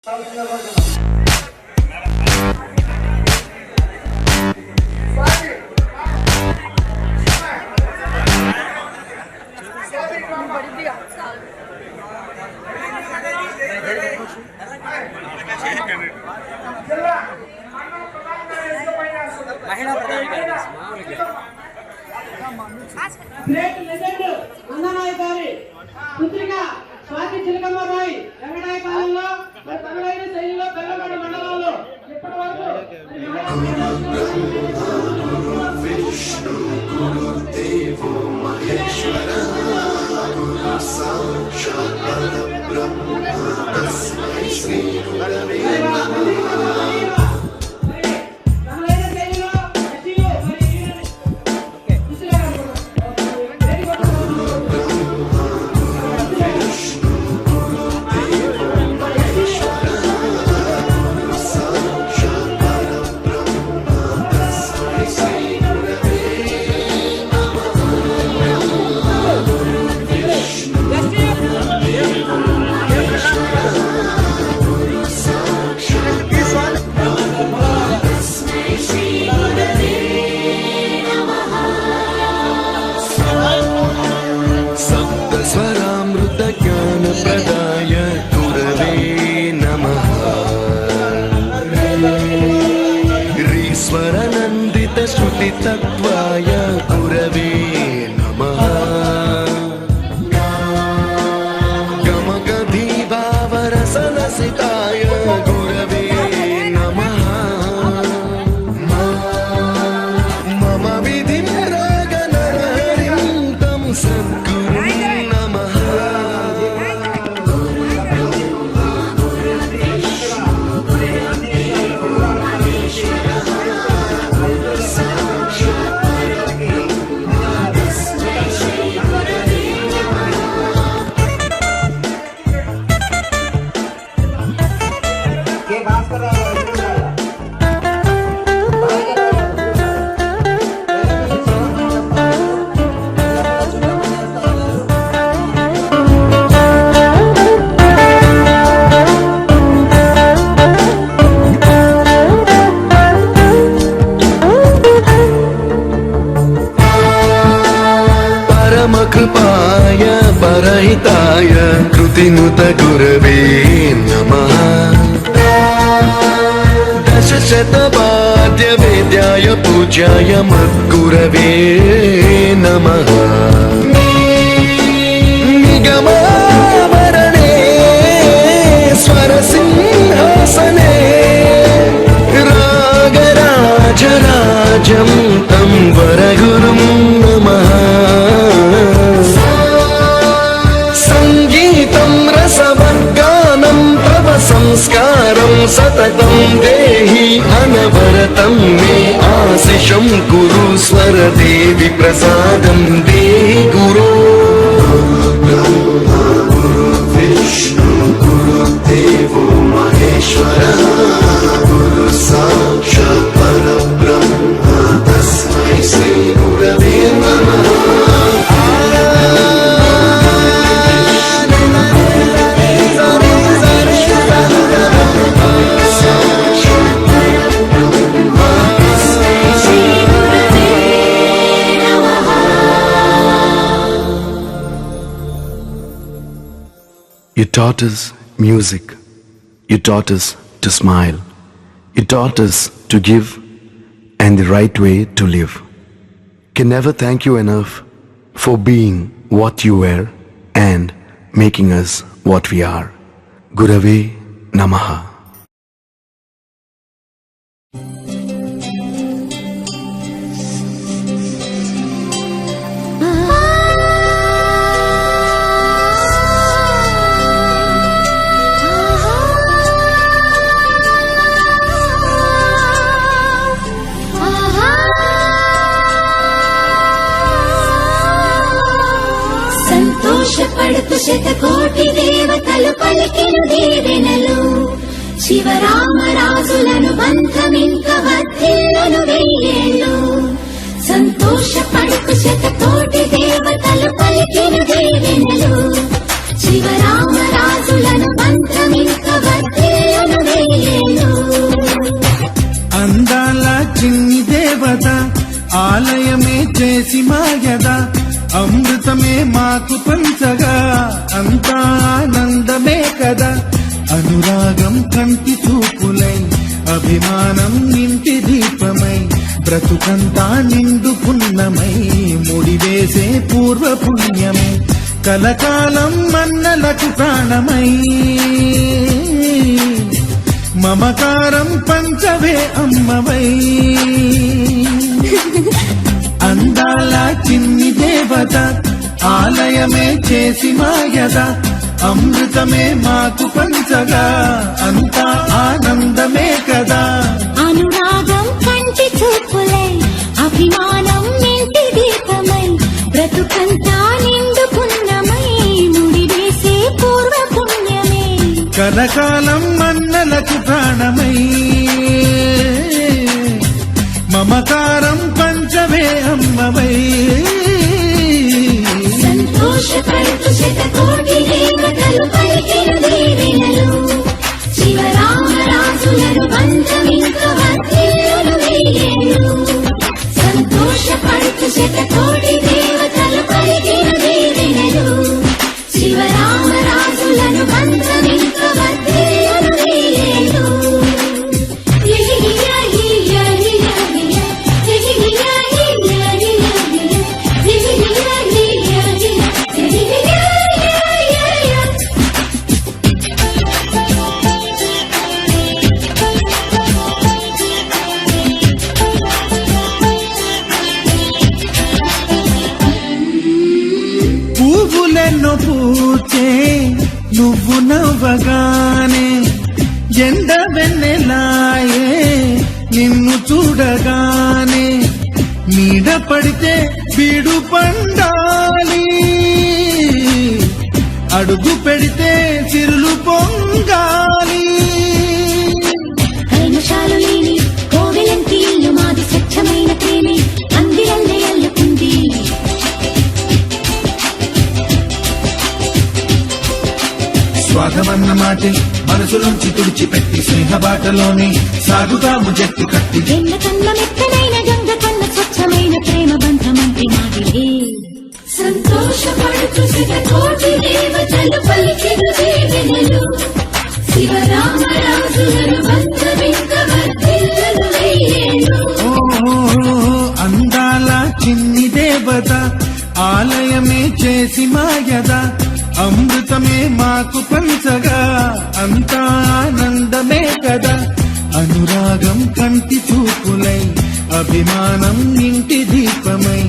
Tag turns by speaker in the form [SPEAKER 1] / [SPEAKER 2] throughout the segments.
[SPEAKER 1] Great legend అందనాయ గారి పుత్రిక స్వాతి చిలకమ్మరాయ్ రంగనాయ కాలంలో మరి తమిళైన శైలిలో బెల్లవాడి మండలంలో ఇప్పటి వరకు విష్ణు గురుదేవో మహేశ్వర గురు సాక్షాత్ పరబ్రహ్మ తస్మై శ్రీ గురవే నమః. प्रदाय गुरवे नमः. ईश्वरानन्दित श्रुति तत्त्वाय गुरवे नमः. गमगधीभावरसलसिताय गुरवे नमः. मम विधिं रागनरहरिं तं सद्गुरुं नमः. कृपाय परहिताय कृतिनुत गुरवे नमः. दशशतवाद्य वेद्याय पूज्याय मद्गुरवे नमः. निगमावरणे स्वरसिंहासने रागराजराजं तं वरगुरुं नमः. रसवर्गानं तव संस्कारं सततं देहि अनवरतं मे आशिषं कुरु स्वरदेवि प्रसादं देहि गुरो. ब्रह्मा गुरु विष्णु गुरुदेवो महेश्वर गुरु साक्षात् परब्रह्म तस्मै श्री गुरवे नमः. You taught us music. You taught us to smile. You taught us to give and the right way to live. Can never thank you enough for being what you were and making us what we are. Gurave Namaha.
[SPEAKER 2] పడుతు శతకోటి దేవతలు పలికిను దీవెనలు. శివరామరాజులను బంధమింక వర్ధిల్లును వెయ్యేళ్ళు. సంతోషపడుతు శతకోటి దేవతలు పలికిను దీవెనలు. శివరామరాజులను బంధమింక వర్ధిల్లును
[SPEAKER 3] ఆలయమే చేసి మాయద అమృతమే మాకు పంచగా అంతా ఆనందమే కదా అనురాగం కంటి చూపులై అభిమానం ఇంటి దీపమై బ్రతుకంతా నిండు పున్నమై ముడివేసే పూర్వ పుణ్యమే కలకాలం మన్నలకు ప్రాణమై మమకారం పంచవే అమ్మవై అందాల చిన్ని దేవత ఆలయమే చేసి మాయద అమృతమే మాకు పంచగా అంతా ఆనందమే కదా
[SPEAKER 2] అనురాగం కంటి చూపులై అభిమానం ఇంటి దీపమై బ్రతుకంతా నిండు పున్నమై ముడివేసే పూర్వ పుణ్యమే
[SPEAKER 3] కలకాలం మన్నలకు ప్రాణమై మమకారం పంచవే అమ్మవై
[SPEAKER 2] సంతోషపడుతు శతకోటి దేవతలు పలికిన దీవెనలు శివరామరాజులను బంధమింక వర్ధిల్లును వెయ్యేళ్ళు సంతోషపడుతు శతకోటి దేవతలు పలికిన దీవెనలు శివరామరాజులను బంధమింక వర్ధిల్లును వెయ్యేళ్ళు
[SPEAKER 3] పువ్వులెన్నో పూచే నువ్వు నవ్వగానే ఎండ వెన్నెలాయే నిన్ను చూడగానే నీడ పడితే బీడు పండాలి అడుగు పెడితే చిరులు పొంగాలి
[SPEAKER 2] కైమశాలు లేని కోవెలంటి ఇల్లు మాది స్వచ్ఛమైన ప్రేమే అందిరల్లే అల్లుకుంది
[SPEAKER 3] స్వాగమన్న మాటే మనసులోంచి తుడిచిపెట్టి స్నేహబాటలోనే సాగుతాము జట్టు కట్టి
[SPEAKER 2] వెన్న కన్న మెత్తనైన గంగ కన్న స్వచ్ఛమైన ప్రేమ బంధమంటి మాదిలే సంతోషపడుతు శతకోటి దేవతలు పలికిన దీవెనలు శివరామరాజులను బంధమింక వర్ధిల్లును వెయ్యేళ్ళు
[SPEAKER 3] అందాల చిన్ని దేవత ఆలయమే చేసి మాయద అమృతమే మాకు పంచగా అంతా ఆనందమే కదా అనురాగం కంటి చూపులై అభిమానం ఇంటి దీపమై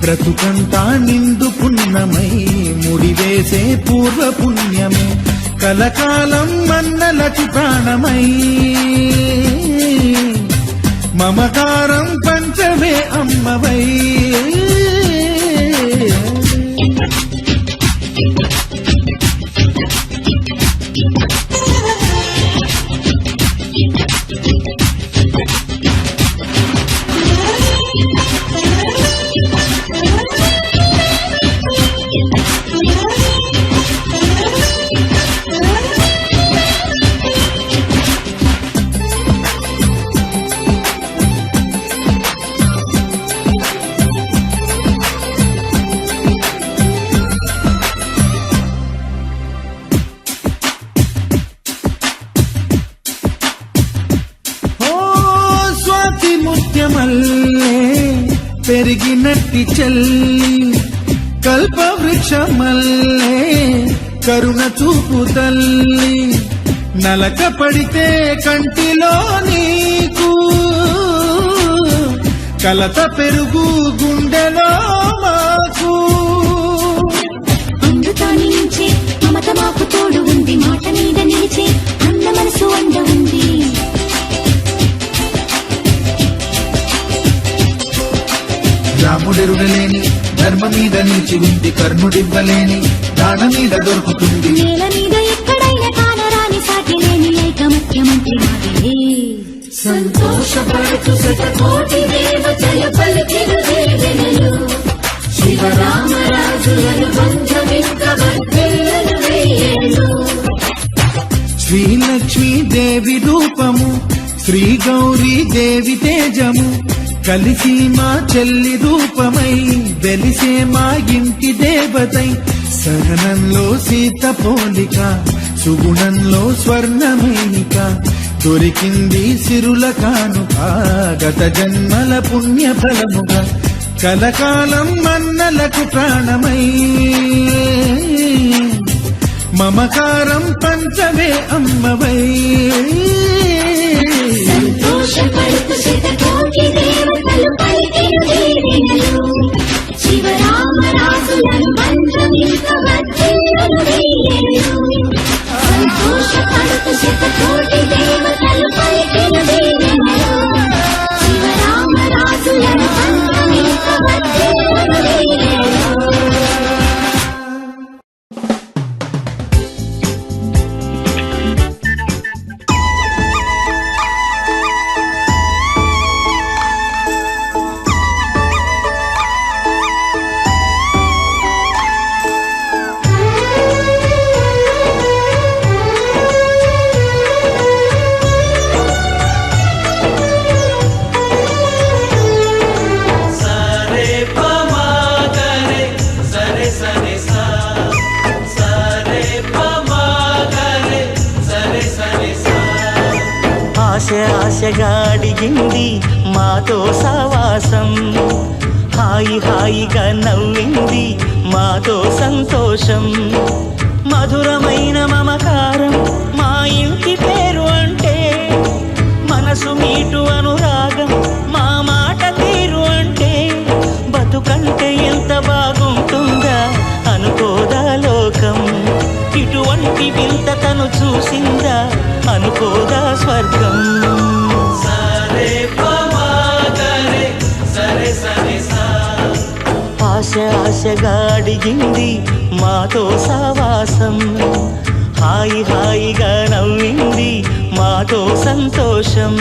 [SPEAKER 3] బ్రతుకంతా నిండు పున్నమై ముడివేసే పూర్వ పుణ్యమే కలకాలం మన్నలకు ప్రాణమై మమకారం పంచమే అమ్మవై ముత్యమల్లే పెరిగినట్టి చెల్లి కల్పవృక్షమల్లే కరుణ చూపు తల్లి నలక పడితే కంటిలో నీకు కలత పెరుగు గుండెలో మాకు
[SPEAKER 2] అందుతాని నుంచే మమత మాకు తోడు ఉంది మాట మీద నిలిచే అన్న మనసు అండ ఉంది
[SPEAKER 3] రాముడెరుగలేని ధర్మ మీద నిలిచి ఉంది కర్ణుడివ్వలేని దాన మీద దొరుకుతుంది
[SPEAKER 2] నేల మీద ఎక్కడైనా కానరాని సాటి లేని ఐకమత్యమంత్రి మాదిలే సంతోషపడుతు శతకోటి దేవతలు పలికిన దీవెనలు శివరామరాజులను బంధమింక వర్ధిల్లును వెయ్యేళ్ళు
[SPEAKER 3] శ్రీలక్ష్మీ దేవి రూపము శ్రీ గౌరీ దేవి తేజము కలిసి మా చెల్లి రూపమై వెలిసే మా ఇంటి దేవతై సహనంలో సీత పోలిక సుగుణంలో స్వర్ణమేనిక దొరికింది సిరుల కానుక గత జన్మల పుణ్య ఫలముగా కలకాలం మన్నలకు ప్రాణమై మమకారం పంచవే అమ్మవై
[SPEAKER 2] సంతోషపడుతు శతకోటి దేవతలు పలికెను దీవెనలు శివరామరాజులను మంత్రమింక వర్ధిల్లును దీవెనలు సంతోషపడుతు శతకోటి దేవతలు పలికెను దీవెనలు శివరామరాజులను మంత్రమింక వర్ధిల్లును దీవెనలు
[SPEAKER 4] ఆశగా అడిగింది మాతో సావాసం హాయి హాయిగా నవ్వింది మాతో సంతోషం మధురమైన మమకారం మా ఇంటి పేరు అంటే మనసు మీటు అనురాగం మా మాట తీరు అంటే బతుకంటే ఎంత బాగుంటుందా అనుకోదా లోకం ఇటువంటి వింత తను చూసిందా అనుకోదా స్వర్గం ఆశగా అడిగింది మాతో సావాసం హాయి హాయిగా నవ్వింది మాతో సంతోషం